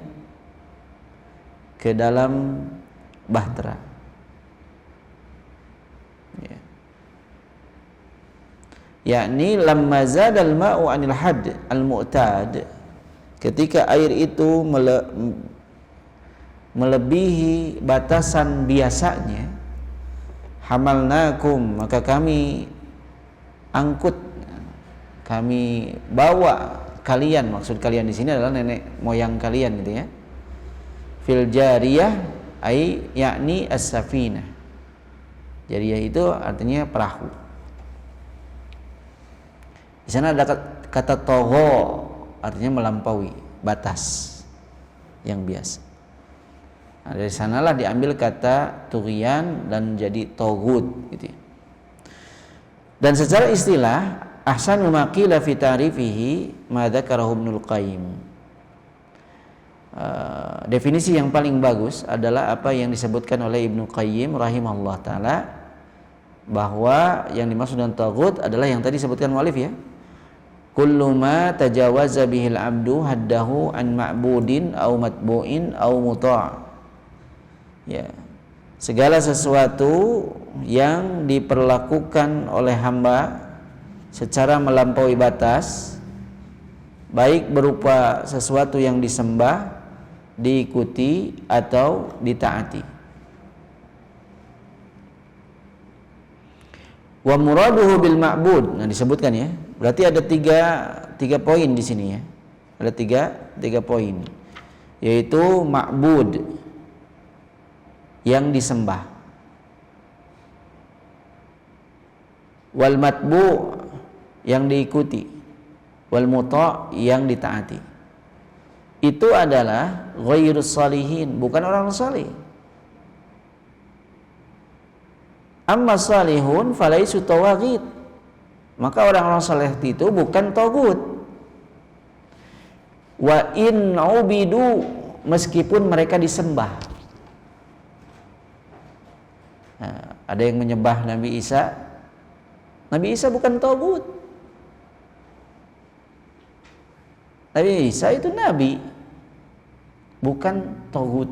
Speaker 1: ke dalam bahtera. Ya. Yakni lamma zadal ma'u 'anil hadd al-mu'tad, ketika air itu melebihi batasan biasanya, hamalnakum, maka kami angkut, kami bawa kalian. Maksud kalian di sini adalah nenek moyang kalian gitu ya. Fil jariyah ai yakni as-safinah. Jariyah itu artinya perahu. Di sana ada kata togho, artinya melampaui batas yang biasa. Nah, dari sanalah diambil kata tughyan dan jadi toghut gitu ya. Dan secara istilah ahsanu ma qila fi ta'rifihi ma dzakarahu Ibnul Qayyim. Definisi yang paling bagus adalah apa yang disebutkan oleh Ibnu Qayyim rahimahullah taala, bahwa yang dimaksud dengan taghut adalah yang tadi disebutkan mu'allif ya. Kullu ma tajawaza bihil abdu haddahu an ma'budin au matbu'in au muta'. Ya. Segala sesuatu yang diperlakukan oleh hamba secara melampaui batas, baik berupa sesuatu yang disembah, diikuti atau ditaati. Wa muraduhu bil ma'bud. Nah, disebutkan ya. Berarti ada tiga poin di sini ya. Ada tiga poin. Yaitu ma'bud, yang disembah. Wal matbu', yang diikuti. Wal muta', yang ditaati. Itu adalah ghairus salihin, bukan orang salih. Amma salihun falaisu tawaghit. Maka orang-orang saleh itu bukan tagut. Wa in ubidu, meskipun mereka disembah. Nah, ada yang menyembah Nabi Isa. Nabi Isa bukan tagut. Nabi Isa itu nabi, bukan tagut.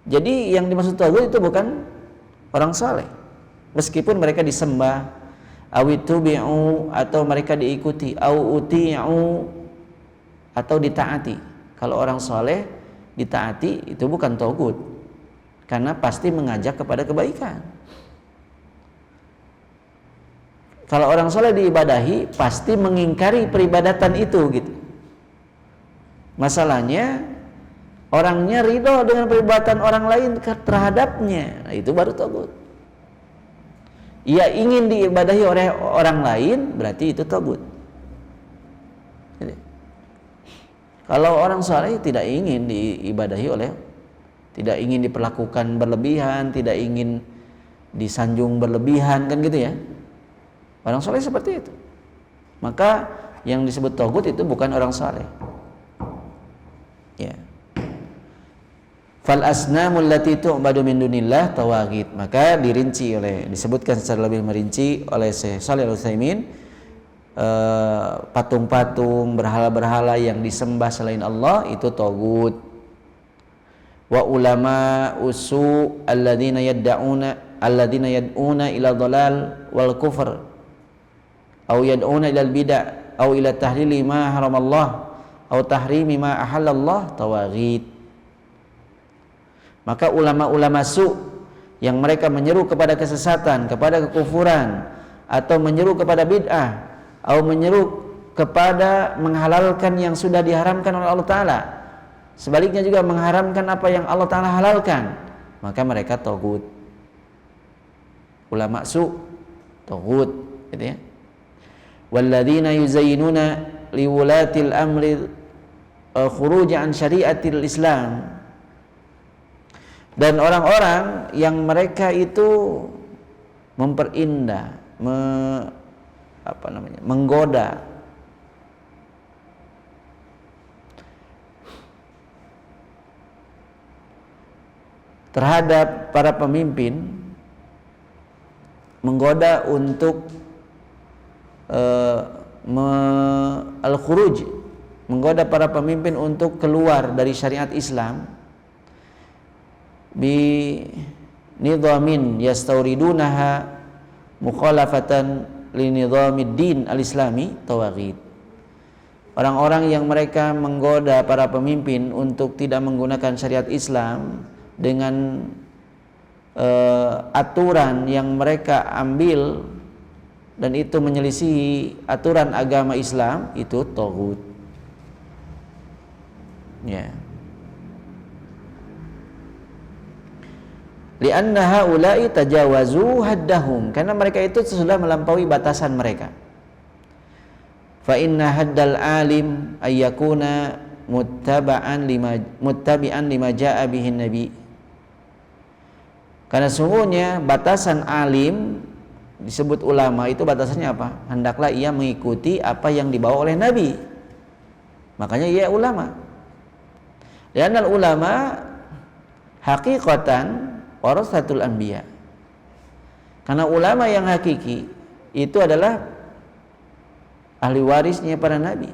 Speaker 1: Jadi yang dimaksud tagut itu bukan orang saleh, meskipun mereka disembah, awitubi'u atau mereka diikuti, au uti'u atau ditaati. Kalau orang soleh ditaati itu bukan togut, karena pasti mengajak kepada kebaikan. Kalau orang soleh diibadahi pasti mengingkari peribadatan itu gitu. Masalahnya orangnya ridho dengan peribadatan orang lain terhadapnya, nah, itu baru togut. Ia ingin diibadahi oleh orang lain, berarti itu togut. Jadi, kalau orang saleh tidak ingin diibadahi oleh, tidak ingin diperlakukan berlebihan, tidak ingin disanjung berlebihan, kan gitu ya. Orang saleh seperti itu. Maka yang disebut togut itu bukan orang saleh. Ya. Fal asnamul lati tu'badu min dunillah tawaghit. Maka disebutkan secara lebih merinci oleh Syekh Shalih Al-Utsaimin, patung-patung, berhala-berhala yang disembah selain Allah itu tagut. Wa ulama usu alladzina yad'una ila dhalal wal kufr au yad'una ila al-bid'ah au ila tahlili ma haramallah au tahrimi ma ahallallah tawaghit. Maka ulama-ulama su yang mereka menyeru kepada kesesatan, kepada kekufuran, atau menyeru kepada bid'ah, atau menyeru kepada menghalalkan yang sudah diharamkan oleh Allah Ta'ala, sebaliknya juga mengharamkan apa yang Allah Ta'ala halalkan, maka mereka togut. Ulama su togut, gitu ya. Walladzina yuzayyinuna liwulatil amri khuruj an syariatil Islam. Dan orang-orang yang mereka itu memperindah, menggoda terhadap para pemimpin, menggoda untuk al-khuruj, menggoda para pemimpin untuk keluar dari syariat Islam, bi nidhamin yastawridunaha mukhalafatan li nidhamid din al-islami tawaghit. Orang-orang yang mereka menggoda para pemimpin untuk tidak menggunakan syariat Islam dengan aturan yang mereka ambil dan itu menyelisihi aturan agama Islam, itu taghut. Ya. Lianna haula'i tajawazu haddahum, karena mereka itu sudah melampaui batasan mereka. Fa inna haddal alim ayyakuna muttabi'an lima jaa bihin nabi. Karena sungguhnya batasan alim disebut ulama itu batasannya apa? Hendaklah ia mengikuti apa yang dibawa oleh nabi. Makanya ia ulama. Lianna ulama haqiqatan warasatul anbiya. Karena ulama yang hakiki itu adalah ahli warisnya para nabi.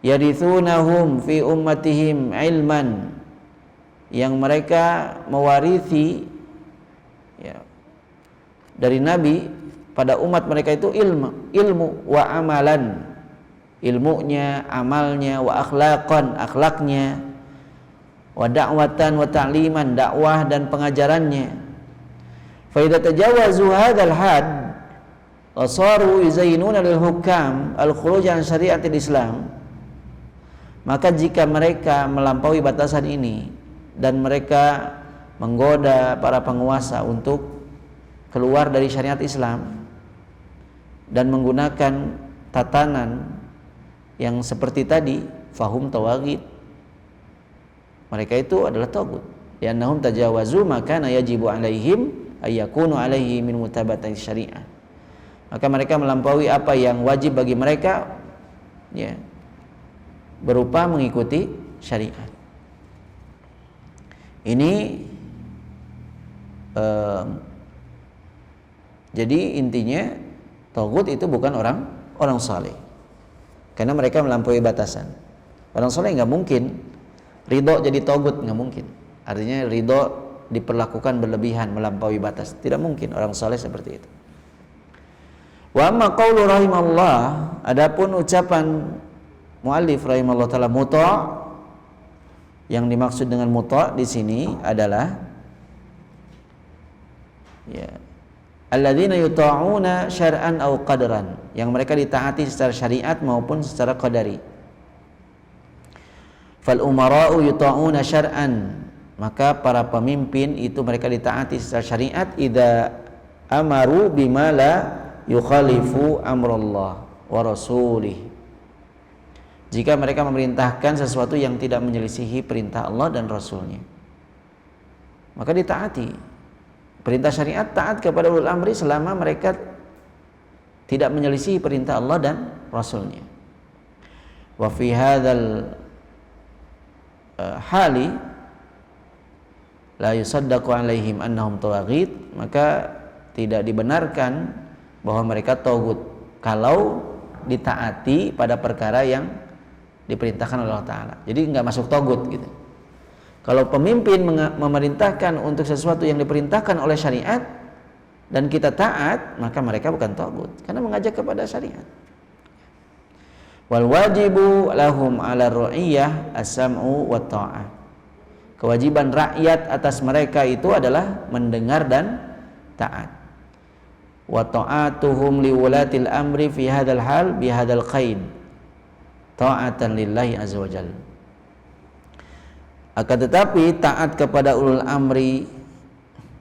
Speaker 1: Yarithunahum fi ummatihim ilman, yang mereka mewarisi ya, dari nabi pada umat mereka itu ilmu wa amalan, ilmunya, amalnya, wa akhlaqan, akhlaknya, wa da'watan wa ta'liman, dakwah dan pengajarannya. Fa idza tajawazu hadzal had wa saru yuzayyinuna lil hukam al khuruj an syariatil Islam, maka jika mereka melampaui batasan ini dan mereka menggoda para penguasa untuk keluar dari syariat Islam dan menggunakan tatanan yang seperti tadi, fahum tawaghit, mereka itu adalah tagut. Liannahum tajawazu maka yajibu alaihim ayyakunu alaihi min mutabati syariah. Maka mereka melampaui apa yang wajib bagi mereka, ya, berupa mengikuti syariat. Ini jadi intinya tagut itu bukan orang saleh, karena mereka melampaui batasan. Orang saleh nggak mungkin ridho jadi togut, nggak mungkin. Artinya ridho diperlakukan berlebihan, melampaui batas. Tidak mungkin orang saleh seperti itu. Wa amma qaulu rahimallah, adapun ucapan muallif rahimallahu taala muta', yang dimaksud dengan muta' di sini adalah ya alladzina yuta'una syar'an aw qadran, yang mereka ditaati secara syariat maupun secara qadari. Fal umara'u yuta'una syar'an, maka para pemimpin itu mereka ditaati secara syariat idza amaru bima la yukhalifu amrullah wa rasulih, jika mereka memerintahkan sesuatu yang tidak menyelisihi perintah Allah dan Rasulnya, maka ditaati. Perintah syariat taat kepada ulul amri selama mereka tidak menyelisihi perintah Allah dan Rasulnya. Wa fi hadzal hali la yusaddaqu alaihim annahum tawaghit, maka tidak dibenarkan bahwa mereka tagut kalau ditaati pada perkara yang diperintahkan oleh Allah Ta'ala. Jadi nggak masuk tagut gitu. Kalau pemimpin memerintahkan untuk sesuatu yang diperintahkan oleh syariat dan kita taat, maka mereka bukan tagut karena mengajak kepada syariat. Wal wajibu lahum 'ala ru'iyah as-sam'u wa ta'ah. Kewajiban rakyat atas mereka itu adalah mendengar dan taat. Wa ta'atuhum liwulatil amri fi hadzal hal bi hadzal qaid ta'atan lillahi azza wajalla. Akan tetapi taat kepada ulul amri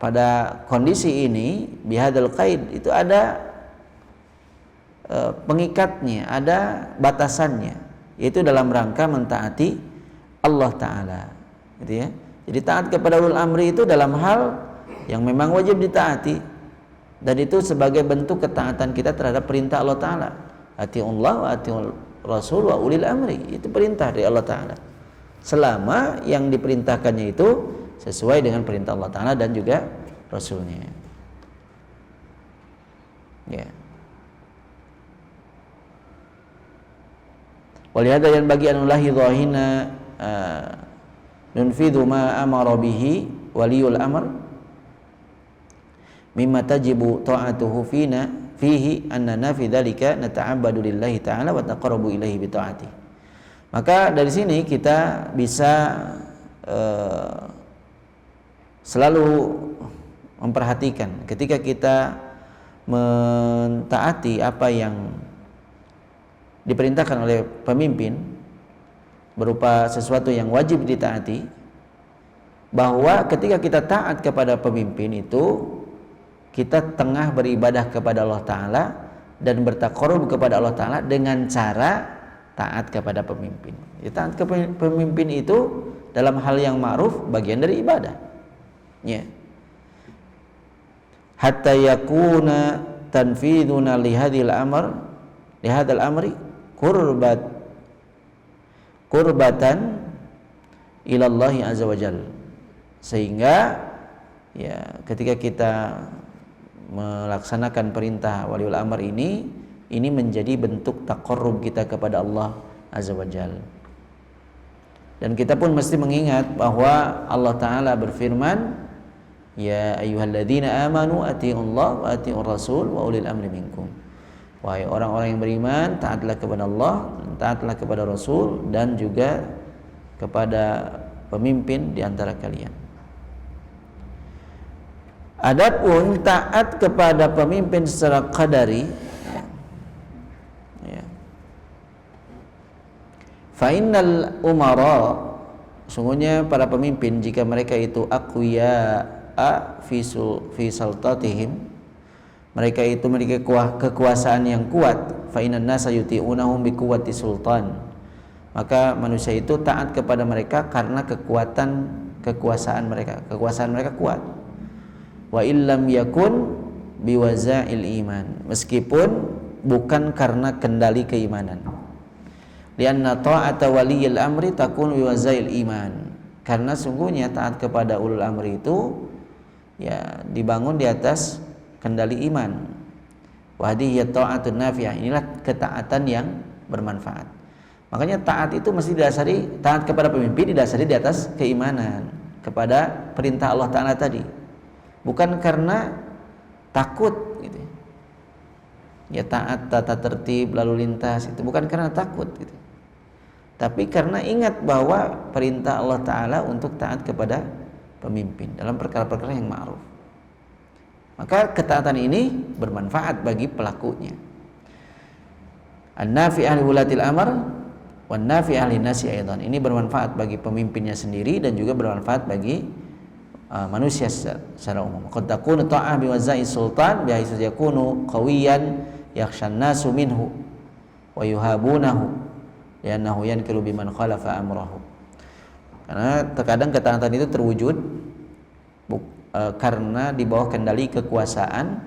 Speaker 1: pada kondisi ini bihadzal qaid itu ada pengikatnya, ada batasannya, yaitu dalam rangka mentaati Allah Ta'ala, gitu ya. Jadi taat kepada ulul amri itu dalam hal yang memang wajib ditaati, dan itu sebagai bentuk ketaatan kita terhadap perintah Allah Ta'ala. Atiullah wa atiul Rasul wa ulil amri, itu perintah dari Allah Ta'ala selama yang diperintahkannya itu sesuai dengan perintah Allah Ta'ala dan juga Rasulnya ya. Walihada yang bagi anullahi dhahina nunfidhu ma amara bihi waliyul amr mimma tajibu ta'atuhu fina fihi annana fi dzalika nata'abbadu lillahi ta'ala wa taqarrabu ilaihi bi ta'ati. Maka dari sini kita bisa selalu memperhatikan ketika kita mentaati apa yang diperintahkan oleh pemimpin berupa sesuatu yang wajib ditaati, bahwa ketika kita taat kepada pemimpin itu kita tengah beribadah kepada Allah Ta'ala dan bertaqarrub kepada Allah Ta'ala dengan cara taat kepada pemimpin. Ya, taat kepada pemimpin itu dalam hal yang ma'ruf bagian dari ibadah. Ya. Hatta yakuna tanfiduna lihadil amri kurbatan ilallahi azza wajalla. Sehingga ya ketika kita melaksanakan perintah waliul amr ini menjadi bentuk taqarrub kita kepada Allah azza wajalla. Dan kita pun mesti mengingat bahwa Allah Ta'ala berfirman, ya ayyuhalladzina amanu atii'ullah wa atii'ur rasul wa ulil amri minkum. Wahai orang-orang yang beriman, taatlah kepada Allah, taatlah kepada Rasul dan juga kepada pemimpin di antara kalian. Adapun taat kepada pemimpin secara qadari, ya. Fa innal umara, sungguhnya para pemimpin jika mereka itu aqwiya fi sultatihim, mereka itu memiliki kekuasaan yang kuat, fa innan nasa yuti'unahum bi quwwati sultan, maka manusia itu taat kepada mereka karena kekuasaan mereka kuat. Wa illam yakun biwaza'il iman, meskipun bukan karena kendali keimanan. Lianna ta'ata waliyil amri takun biwaza'il iman, karena sungguhnya taat kepada ulul amri itu ya dibangun di atas kendali iman. Wa hadhihi ta'atun nafi'ah, inilah ketaatan yang bermanfaat. Makanya taat itu mesti didasari, taat kepada pemimpin didasari di atas keimanan. kepada perintah Allah Ta'ala tadi, bukan karena takut gitu ya, taat tata tertib lalu lintas, itu bukan karena takut gitu, tapi karena ingat bahwa perintah Allah Ta'ala untuk taat kepada pemimpin dalam perkara-perkara yang ma'ruf. Maka ketaatan ini bermanfaat bagi pelakunya. An-nafi ahli wulatil amr wan nafi ahli nasi aidan. Ini bermanfaat bagi pemimpinnya sendiri dan juga bermanfaat bagi manusia secara umum. Qad takunu ta'ah bi wazai sultan bi haitsu yakunu qawiyan yakhshan nasu minhu wa yuhabunahu li'annahu yankilu biman khalafa amrahu. Karena terkadang ketaatan itu terwujud karena di bawah kendali kekuasaan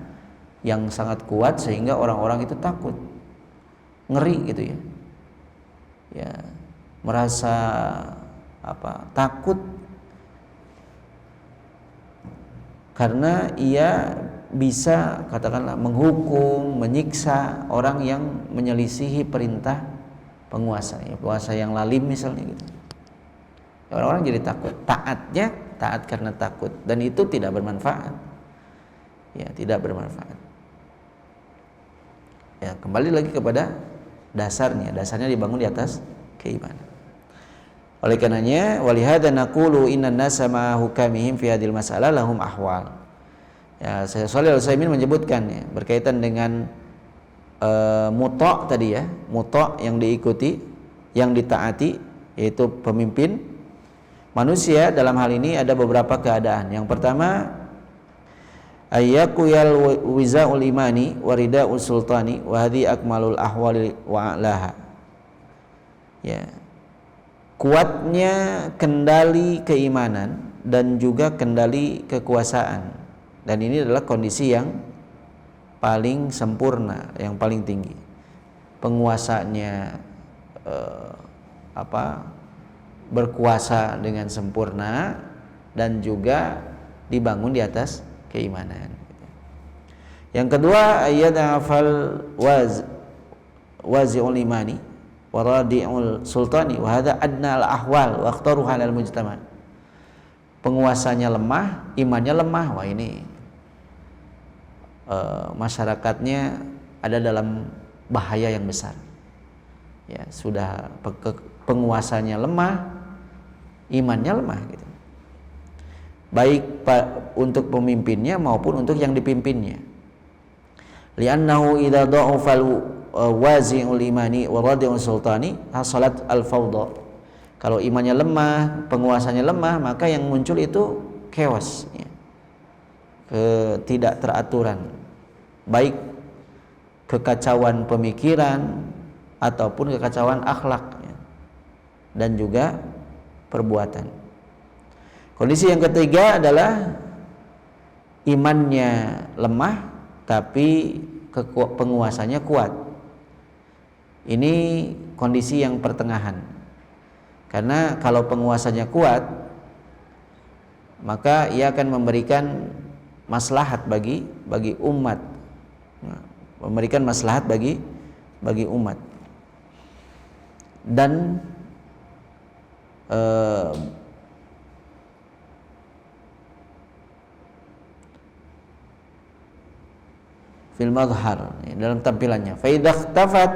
Speaker 1: yang sangat kuat sehingga orang-orang itu takut, ngeri gitu ya. Ya, merasa takut karena ia bisa katakanlah menghukum, menyiksa orang yang menyelisihi perintah penguasa, ya, penguasa yang lalim misalnya gitu. Orang-orang jadi takut, taatnya taat karena takut, dan itu tidak bermanfaat. Ya, tidak bermanfaat. Ya, kembali lagi kepada dasarnya dibangun di atas keimanan. Oleh karenanya, walihada naqulu innan nasa ma hukamihim fi hadhil mas'alah lahum ahwal. Ya, Syekh Shalih Al-Utsaimin menyebutkan ya, berkaitan dengan muta' tadi ya, muta' yang diikuti, yang ditaati, yaitu pemimpin. Manusia dalam hal ini ada beberapa keadaan. Yang pertama, ayyakuyal wizaul imani waridaul sultani wa hadhi akmalul ahwali wa a'laha. Ya. Kuatnya kendali keimanan dan juga kendali kekuasaan. Dan ini adalah kondisi yang paling sempurna, yang paling tinggi. Penguasanya berkuasa dengan sempurna dan juga dibangun di atas keimanan. Yang kedua, ayyadafal wazi'ul imani wa radi'ul sultani wa hadha adna al ahwal wa akhtaruha al mujtama. Penguasanya lemah, imannya lemah, wah ini masyarakatnya ada dalam bahaya yang besar. Ya, sudah penguasanya lemah, imannya lemah gitu. Baik untuk pemimpinnya maupun untuk yang dipimpinnya. Li'annahu idza dha'afal wazi'ul imani wa radi'ul sultani hasalat al-fawdha. Kalau imannya lemah, penguasanya lemah, maka yang muncul itu chaos ya. Ketidakteraturan. Baik kekacauan pemikiran ataupun kekacauan akhlak ya, dan juga perbuatan. Kondisi yang ketiga adalah imannya lemah tapi penguasanya kuat. Ini kondisi yang pertengahan. Karena kalau penguasanya kuat, maka ia akan memberikan maslahat bagi umat. Memberikan maslahat bagi umat. Dan fil madhar, dalam tampilannya, fa idza ikhtafat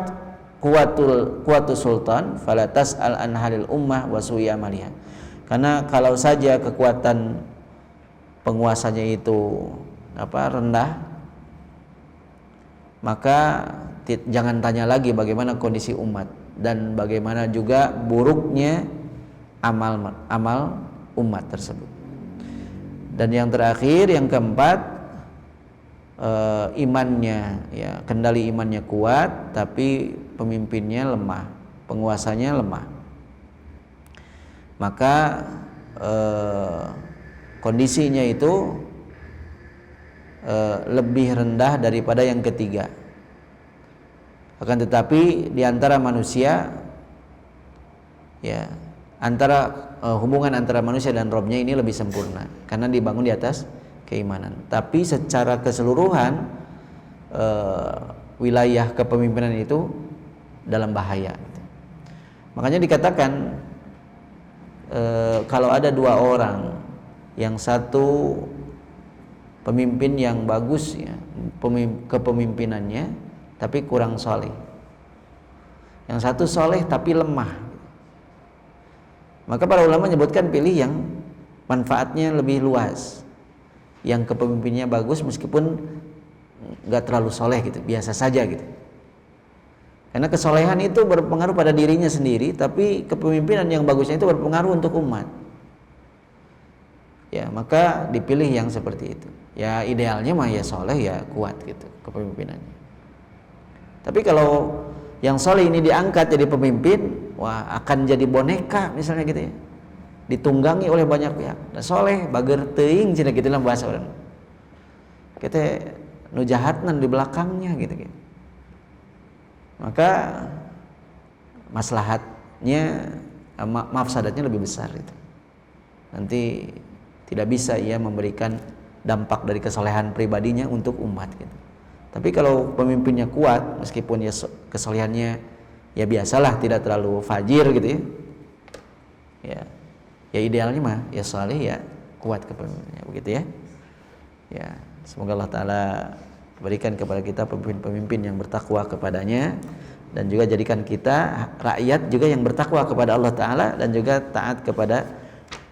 Speaker 1: quwatu sultan fala tas'al an halil ummah wa su'i amaliha. Karena kalau saja kekuatan penguasanya itu rendah, maka jangan tanya lagi bagaimana kondisi umat dan bagaimana juga buruknya amal umat tersebut. Dan yang terakhir, yang keempat, imannya ya, kendali imannya kuat tapi pemimpinnya lemah, penguasanya lemah. Maka kondisinya itu lebih rendah daripada yang ketiga. Akan tetapi di antara manusia ya, hubungan antara manusia dan Rabb-nya ini lebih sempurna karena dibangun di atas keimanan. Tapi secara keseluruhan wilayah kepemimpinan itu dalam bahaya. Makanya dikatakan kalau ada dua orang yang satu pemimpin yang bagus ya, kepemimpinannya tapi kurang soleh. Yang satu soleh tapi lemah. Maka para ulama menyebutkan pilih yang manfaatnya lebih luas, yang kepemimpinnya bagus meskipun nggak terlalu soleh gitu, biasa saja gitu. Karena kesolehan itu berpengaruh pada dirinya sendiri, tapi kepemimpinan yang bagusnya itu berpengaruh untuk umat. Ya, maka dipilih yang seperti itu. Ya idealnya mah ya soleh ya kuat gitu kepemimpinannya. Tapi kalau yang soleh ini diangkat jadi pemimpin, wah akan jadi boneka misalnya gitu ya, ditunggangi oleh banyak pihak. Nah, soleh bager teuing cenah gitu lah bahasa orang. Kita nu jahatnan di belakangnya gitu. Maka maslahatnya mafsadatnya lebih besar itu. Nanti tidak bisa ia memberikan dampak dari kesolehan pribadinya untuk umat gitu. Tapi kalau pemimpinnya kuat, meskipun ya kesolehannya ya biasalah, tidak terlalu fajir gitu ya. Ya idealnya mah ya soleh ya kuat kepemimpinannya begitu ya. Ya, semoga Allah Ta'ala berikan kepada kita pemimpin-pemimpin yang bertakwa kepadanya, dan juga jadikan kita rakyat juga yang bertakwa kepada Allah Ta'ala dan juga taat kepada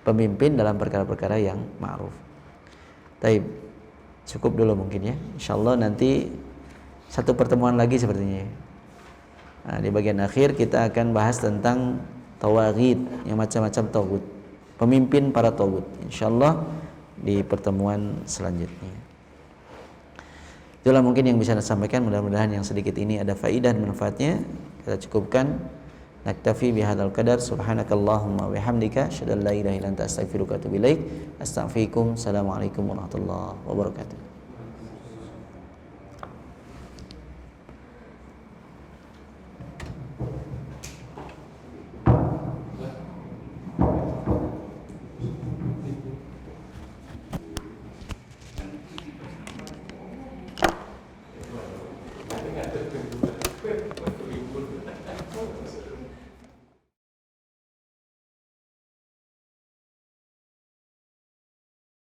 Speaker 1: pemimpin dalam perkara-perkara yang ma'ruf. Taib, cukup dulu mungkin ya. InsyaAllah nanti satu pertemuan lagi sepertinya. Nah, di bagian akhir kita akan bahas tentang tawaghid, yang macam-macam tawaghut, pemimpin para tawaghut, InsyaAllah di pertemuan selanjutnya. Itulah mungkin yang bisa saya sampaikan. Mudah-mudahan yang sedikit ini ada faidah dan manfaatnya. Kita cukupkan. Naktafi bihadzal qadar. Subhanakallahumma wa bihamdika asyhadu an la ilaha illa anta astaghfiruka wa atubu ilaik. Astaghfirukum. Assalamualaikum warahmatullahi wabarakatuh.